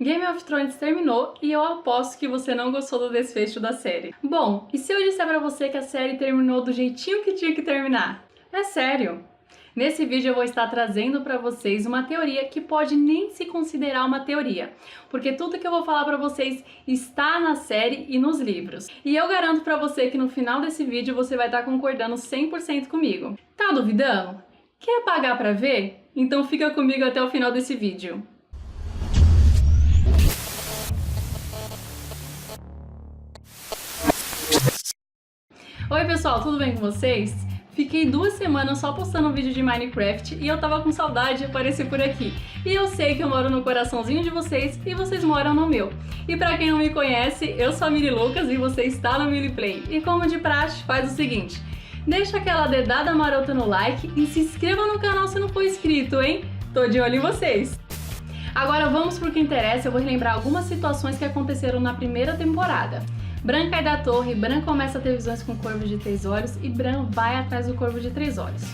Game of Thrones terminou e eu aposto que você não gostou do desfecho da série. Bom, e se eu disser pra você que a série terminou do jeitinho que tinha que terminar? É sério! Nesse vídeo eu vou estar trazendo pra vocês uma teoria que pode nem se considerar uma teoria, porque tudo que eu vou falar pra vocês está na série e nos livros. E eu garanto pra você que no final desse vídeo você vai estar concordando 100% comigo. Tá duvidando? Quer pagar pra ver? Então fica comigo até o final desse vídeo. Oi pessoal, tudo bem com vocês? Fiquei 2 semanas só postando um vídeo de Minecraft e eu tava com saudade de aparecer por aqui. E eu sei que eu moro no coraçãozinho de vocês e vocês moram no meu. E pra quem não me conhece, eu sou a Mili Lucas e você está no Mili Play. E como de praxe, faz o seguinte: deixa aquela dedada marota no like e se inscreva no canal se não for inscrito, hein? Tô de olho em vocês! Agora vamos pro que interessa, eu vou relembrar algumas situações que aconteceram na primeira temporada. Bran cai da torre, Bran começa a ter visões com o Corvo de 3 olhos e Bran vai atrás do Corvo de 3 olhos.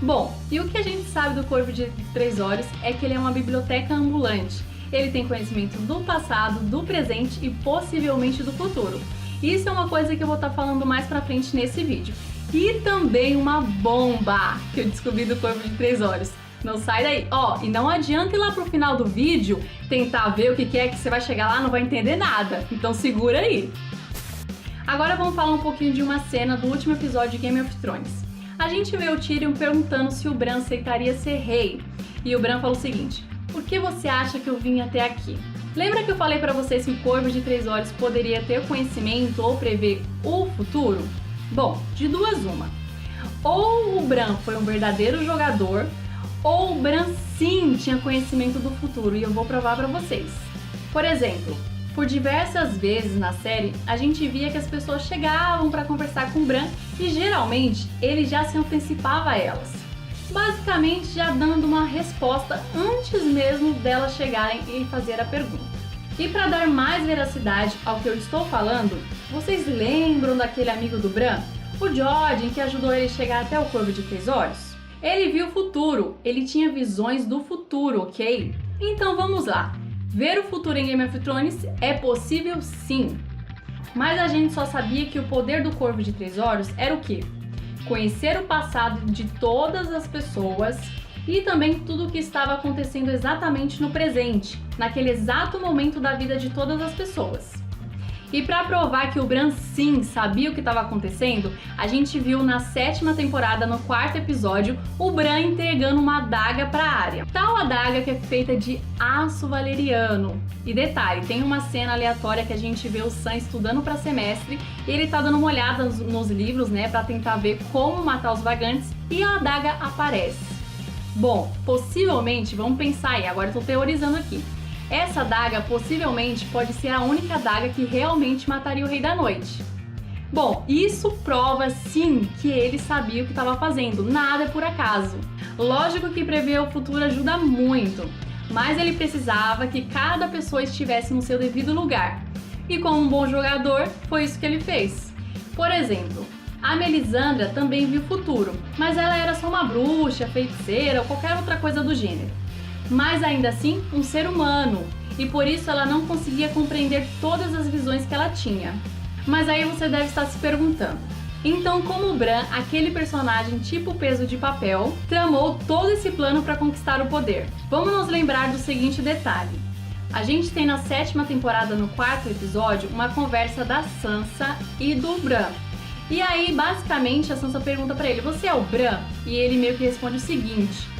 Bom, e o que a gente sabe do Corvo de 3 olhos é que ele é uma biblioteca ambulante. Ele tem conhecimento do passado, do presente e possivelmente do futuro. Isso é uma coisa que eu vou estar falando mais pra frente nesse vídeo. E também uma bomba que eu descobri do Corvo de 3 olhos. Não sai daí. Ó, e não adianta ir lá pro final do vídeo tentar ver o que é que você vai chegar lá, não vai entender nada. Então segura aí. Agora vamos falar um pouquinho de uma cena do último episódio de Game of Thrones. A gente vê o Tyrion perguntando se o Bran aceitaria ser rei. E o Bran fala o seguinte: por que você acha que eu vim até aqui? Lembra que eu falei pra vocês que o Corvo de 3 olhos poderia ter conhecimento ou prever o futuro? Bom, de duas uma. Ou o Bran foi um verdadeiro jogador, ou o Bran sim tinha conhecimento do futuro, e eu vou provar pra vocês. Por exemplo, por diversas vezes na série, a gente via que as pessoas chegavam para conversar com o Bran e geralmente ele já se antecipava a elas, basicamente já dando uma resposta antes mesmo delas chegarem e fazer a pergunta. E para dar mais veracidade ao que eu estou falando, vocês lembram daquele amigo do Bran, o Jordan, que ajudou ele a chegar até o Corvo de 3 olhos? Ele viu o futuro, ele tinha visões do futuro, ok? Então vamos lá. Ver o futuro em Game of Thrones é possível sim, mas a gente só sabia que o poder do Corvo de 3 olhos era o quê? Conhecer o passado de todas as pessoas e também tudo o que estava acontecendo exatamente no presente, naquele exato momento da vida de todas as pessoas. E para provar que o Bran sim sabia o que estava acontecendo, a gente viu na 7ª temporada, no 4º episódio, o Bran entregando uma adaga para Arya. Tal adaga que é feita de aço valeriano. E detalhe, tem uma cena aleatória que a gente vê o Sam estudando para semestre e ele tá dando uma olhada nos livros, né, para tentar ver como matar os vagantes e a adaga aparece. Bom, possivelmente, vamos pensar aí, agora eu tô teorizando aqui. Essa adaga possivelmente pode ser a única adaga que realmente mataria o Rei da Noite. Bom, isso prova sim que ele sabia o que estava fazendo, nada é por acaso. Lógico que prever o futuro ajuda muito, mas ele precisava que cada pessoa estivesse no seu devido lugar. E como um bom jogador, foi isso que ele fez. Por exemplo, a Melisandre também viu o futuro, mas ela era só uma bruxa, feiticeira ou qualquer outra coisa do gênero. Mas ainda assim um ser humano, e por isso ela não conseguia compreender todas as visões que ela tinha. Mas aí você deve estar se perguntando, então como o Bran, aquele personagem tipo peso de papel, tramou todo esse plano para conquistar o poder? Vamos nos lembrar do seguinte detalhe. A gente tem na 7ª temporada, no 4º episódio, uma conversa da Sansa e do Bran. E aí basicamente a Sansa pergunta para ele: você é o Bran? E ele meio que responde o seguinte: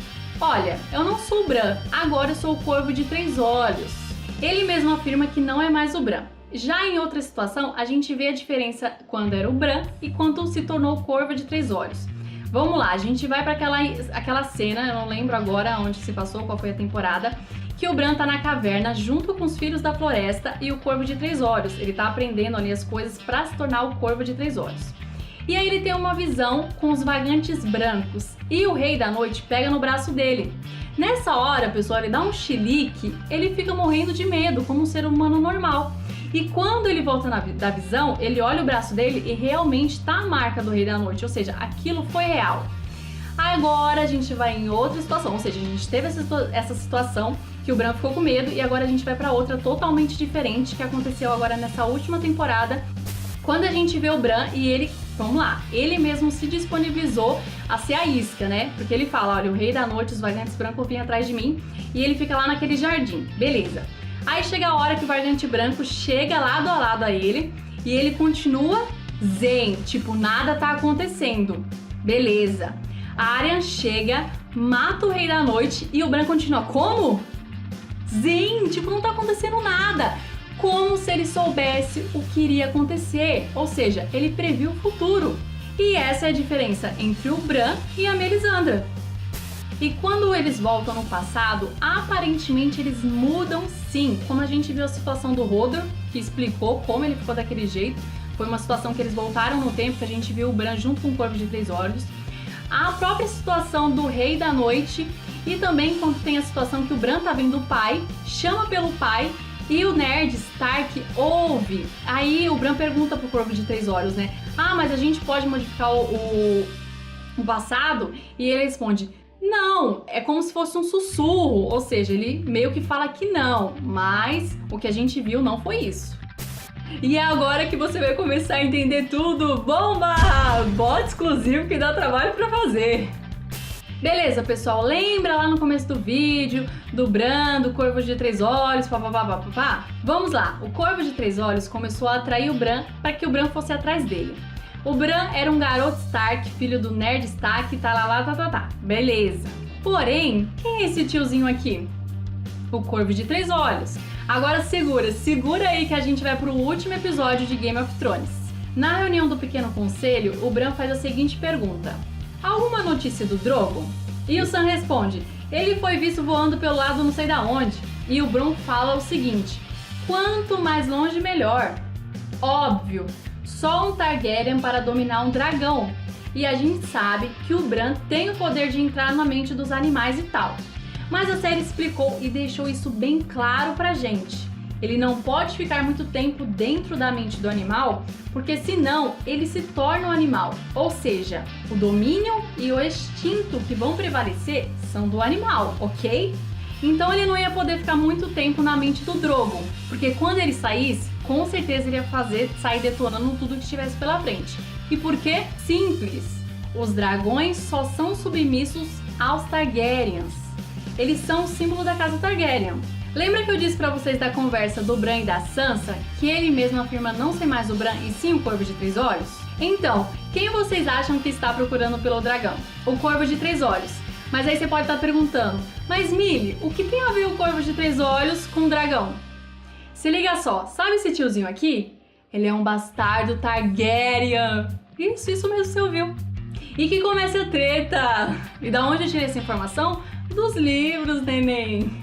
olha, eu não sou o Bran, agora eu sou o Corvo de 3 olhos. Ele mesmo afirma que não é mais o Bran. Já em outra situação, a gente vê a diferença quando era o Bran e quando se tornou o Corvo de 3 olhos. Vamos lá, a gente vai para aquela cena, eu não lembro agora onde se passou, qual foi a temporada, que o Bran tá na caverna junto com os Filhos da Floresta e o Corvo de 3 olhos. Ele tá aprendendo ali as coisas para se tornar o Corvo de 3 olhos. E aí ele tem uma visão com os vagantes brancos e o Rei da Noite pega no braço dele. Nessa hora, pessoal, ele dá um chilique, ele fica morrendo de medo, como um ser humano normal. E quando ele volta da visão, ele olha o braço dele e realmente tá a marca do Rei da Noite, ou seja, aquilo foi real. Agora a gente vai em outra situação, ou seja, a gente teve essa situação que o Bran ficou com medo, e agora a gente vai pra outra totalmente diferente, que aconteceu agora nessa última temporada, quando a gente vê o Bran e ele, vamos lá, ele mesmo se disponibilizou a ser a isca, né? Porque ele fala, olha, o Rei da Noite, os Vagantes Brancos vêm atrás de mim, e ele fica lá naquele jardim, beleza. Aí chega a hora que o Vagante Branco chega lado a lado a ele, e ele continua zen, tipo, nada tá acontecendo, beleza. A Arya chega, mata o Rei da Noite e o Bran continua, como? Zen, tipo, não tá acontecendo nada. Como se ele soubesse o que iria acontecer, ou seja, ele previu o futuro. E essa é a diferença entre o Bran e a Melisandre. E quando eles voltam no passado, aparentemente eles mudam sim, como a gente viu a situação do Hodor, que explicou como ele ficou daquele jeito. Foi uma situação que eles voltaram no tempo, que a gente viu o Bran junto com o Corvo de Três Olhos. A própria situação do Rei da Noite, e também quando tem a situação que o Bran tá vendo o pai, chama pelo pai, e o Ned Stark ouve. Aí o Bran pergunta pro Corvo de Três Olhos, né? Ah, mas a gente pode modificar o passado? E ele responde, não, é como se fosse um sussurro. Ou seja, ele meio que fala que não, mas o que a gente viu não foi isso. E é agora que você vai começar a entender tudo. Bomba! Bot exclusivo que dá trabalho pra fazer. Beleza, pessoal, lembra lá no começo do vídeo do Bran, do Corvo de Três Olhos, papapá? Vamos lá, o Corvo de Três Olhos começou a atrair o Bran para que o Bran fosse atrás dele. O Bran era um garoto Stark, filho do Ned Stark, tá, beleza. Porém, quem é esse tiozinho aqui? O Corvo de Três Olhos. Agora segura aí que a gente vai pro último episódio de Game of Thrones. Na reunião do Pequeno Conselho, o Bran faz a seguinte pergunta. Alguma notícia do Drogon? E o Sam responde, ele foi visto voando pelo lado não sei da onde. E o Bran fala o seguinte, quanto mais longe melhor. Óbvio, só um Targaryen para dominar um dragão. E a gente sabe que o Bran tem o poder de entrar na mente dos animais e tal. Mas a série explicou e deixou isso bem claro pra gente. Ele não pode ficar muito tempo dentro da mente do animal, porque senão ele se torna um animal. Ou seja, o domínio e o instinto que vão prevalecer são do animal, ok? Então ele não ia poder ficar muito tempo na mente do Drogon, porque quando ele saísse, com certeza ele ia sair detonando tudo que estivesse pela frente. E por quê? Simples. Os dragões só são submissos aos Targaryens. Eles são o símbolo da casa Targaryen. Lembra que eu disse pra vocês da conversa do Bran e da Sansa, que ele mesmo afirma não ser mais o Bran e sim o Corvo de Três Olhos? Então, quem vocês acham que está procurando pelo dragão? O Corvo de Três Olhos. Mas aí você pode estar perguntando, mas Milly, o que tem a ver o Corvo de Três Olhos com o dragão? Se liga só, sabe esse tiozinho aqui? Ele é um bastardo Targaryen. Isso mesmo você ouviu. E que começa a treta. E da onde eu tirei essa informação? Dos livros, neném.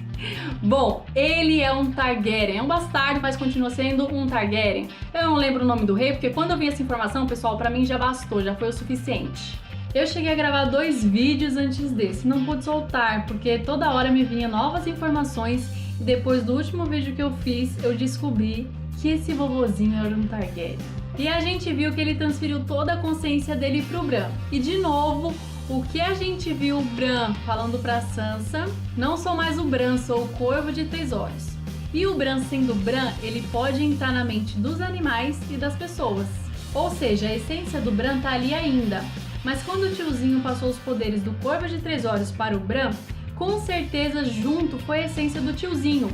Bom, ele é um Targaryen, é um bastardo, mas continua sendo um Targaryen. Eu não lembro o nome do rei, porque quando eu vi essa informação, pessoal, pra mim já bastou, já foi o suficiente. Eu cheguei a gravar 2 vídeos antes desse, não pude soltar, porque toda hora me vinha novas informações, e depois do último vídeo que eu fiz, eu descobri que esse vovozinho era um Targaryen. E a gente viu que ele transferiu toda a consciência dele pro Bran. E de novo, o que a gente viu o Bran falando pra Sansa, não sou mais o Bran, sou o Corvo de Três Olhos. E o Bran sendo Bran, ele pode entrar na mente dos animais e das pessoas. Ou seja, a essência do Bran tá ali ainda. Mas quando o tiozinho passou os poderes do Corvo de Três Olhos para o Bran, com certeza junto foi a essência do tiozinho.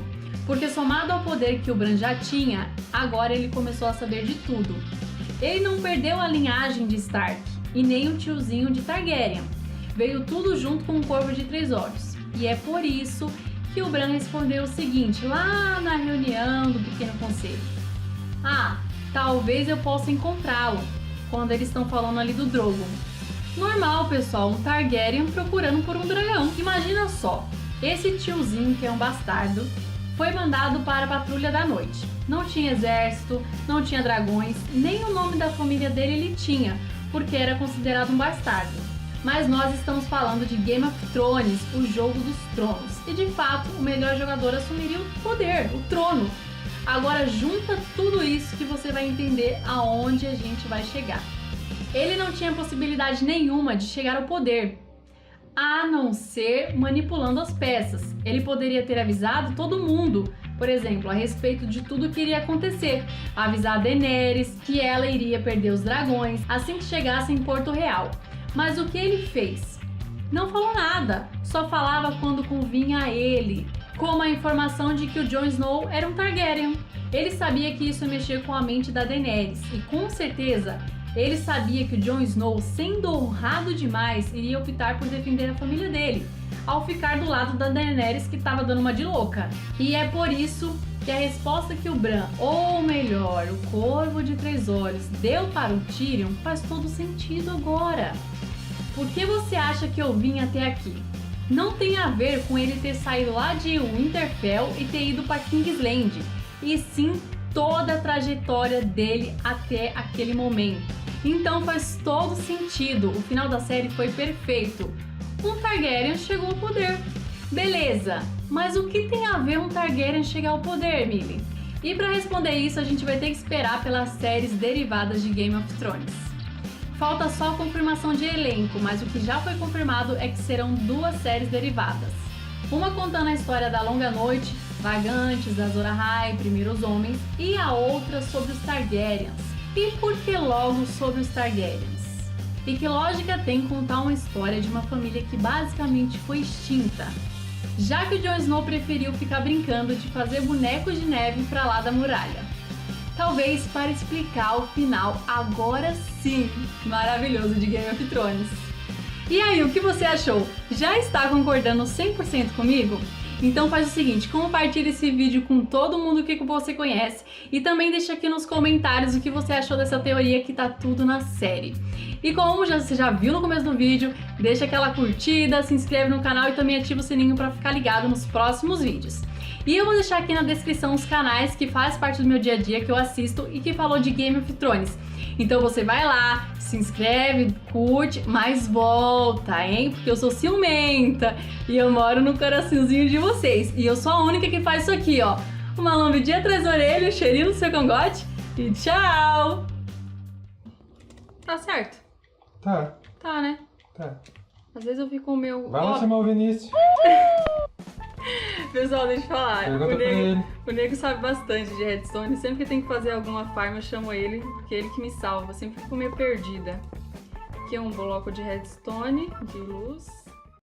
Porque somado ao poder que o Bran já tinha, agora ele começou a saber de tudo. Ele não perdeu a linhagem de Stark. E nem o tiozinho de Targaryen. Veio tudo junto com o Corvo de Três Olhos. E é por isso que o Bran respondeu o seguinte, lá na reunião do Pequeno Conselho. Ah, talvez eu possa encontrá-lo, quando eles estão falando ali do Drogon. Normal, pessoal, um Targaryen procurando por um dragão. Imagina só, esse tiozinho que é um bastardo, foi mandado para a Patrulha da Noite. Não tinha exército, não tinha dragões, nem o nome da família dele ele tinha, porque era considerado um bastardo. Mas nós estamos falando de Game of Thrones, o jogo dos tronos. E de fato, o melhor jogador assumiria o poder, o trono. Agora junta tudo isso que você vai entender aonde a gente vai chegar. Ele não tinha possibilidade nenhuma de chegar ao poder. a não ser manipulando as peças. Ele poderia ter avisado todo mundo, por exemplo, a respeito de tudo que iria acontecer. Avisar a Daenerys que ela iria perder os dragões assim que chegasse em Porto Real. Mas o que ele fez? Não falou nada, só falava quando convinha a ele, como a informação de que o Jon Snow era um Targaryen. Ele sabia que isso ia mexer com a mente da Daenerys e com certeza ele sabia que o Jon Snow, sendo honrado demais, iria optar por defender a família dele, ao ficar do lado da Daenerys que estava dando uma de louca. E é por isso que a resposta que o Bran, ou melhor, o Corvo de Três Olhos, deu para o Tyrion faz todo sentido agora. Por que você acha que eu vim até aqui? Não tem a ver com ele ter saído lá de Winterfell e ter ido para Kingsland, e sim toda a trajetória dele até aquele momento. Então faz todo sentido, o final da série foi perfeito. Um Targaryen chegou ao poder. Beleza, mas o que tem a ver um Targaryen chegar ao poder, Millie? E para responder isso, a gente vai ter que esperar pelas séries derivadas de Game of Thrones. Falta só a confirmação de elenco, mas o que já foi confirmado é que serão 2 séries derivadas. Uma contando a história da Longa Noite, Vagantes, da Azor Ahai, Primeiros Homens, e a outra sobre os Targaryens. E por que logo sobre os Targaryens? E que lógica tem contar uma história de uma família que basicamente foi extinta? Já que o Jon Snow preferiu ficar brincando de fazer bonecos de neve pra lá da muralha. Talvez para explicar o final, agora sim, maravilhoso de Game of Thrones. E aí, o que você achou? Já está concordando 100% comigo? Então faz o seguinte, compartilha esse vídeo com todo mundo que você conhece e também deixa aqui nos comentários o que você achou dessa teoria que tá tudo na série. E como você já viu no começo do vídeo, deixa aquela curtida, se inscreve no canal e também ativa o sininho para ficar ligado nos próximos vídeos. E eu vou deixar aqui na descrição os canais que faz parte do meu dia a dia, que eu assisto e que falou de Game of Thrones. Então você vai lá, se inscreve, curte, mas volta, hein? Porque eu sou ciumenta e eu moro no coraçãozinho de vocês. E eu sou a única que faz isso aqui, ó. Uma lambidinha atrás da orelha, cheirinho no seu cangote e tchau! Tá certo? Tá, Tá, né? tá. Às vezes eu fico meio... Vamos chamar o Vinícius. Pessoal, deixa eu falar. Pergunta pra ele. O nego sabe bastante de redstone. Sempre que tem que fazer alguma farm, eu chamo ele, porque é ele que me salva. Eu sempre fico meio perdida. Aqui é um bloco de redstone, de luz.